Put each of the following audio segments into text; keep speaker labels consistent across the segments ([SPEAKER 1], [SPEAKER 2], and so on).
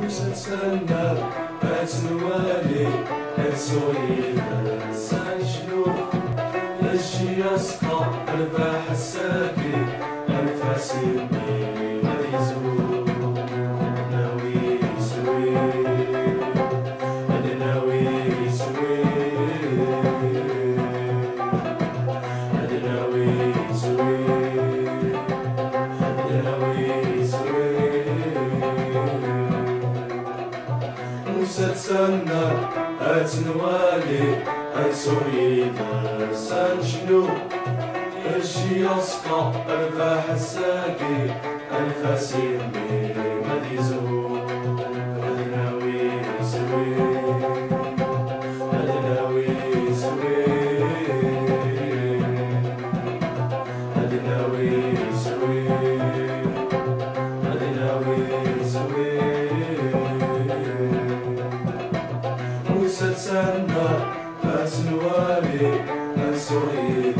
[SPEAKER 1] تتسنى أتنوالي أتسوي سانشلو يجي يسقى الباح الساكي أنفاسي ميزو ناوي يسوي أنا ناوي يسوي أنا ناوي يسوي أنا ناوي يسوي تتسنى أتنوالي أتسوي سانشلو يجي يسقى الباح الساقي أنفاسي ميزو أنا ناوي يسوي أنا ناوي يسوي أنا ناوي يسوي أنا ناوي يسوي تتسنى أتنوالي أتسوي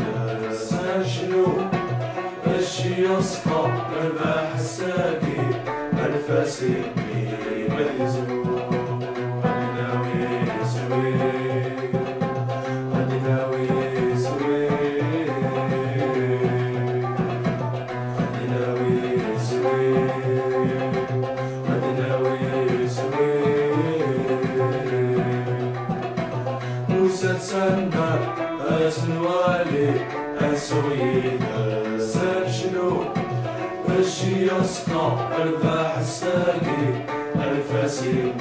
[SPEAKER 1] سانشلو يجي يسقى الباح الساقي أنفاسي ميزو أنا ناوي يسوي أنا ناوي يسوي أنا ناوي يسوي أنا ناوي يسوي تتسنى أتنوالي أتسوي سانشلو يجي يسقى الباح الساقي أنفاسي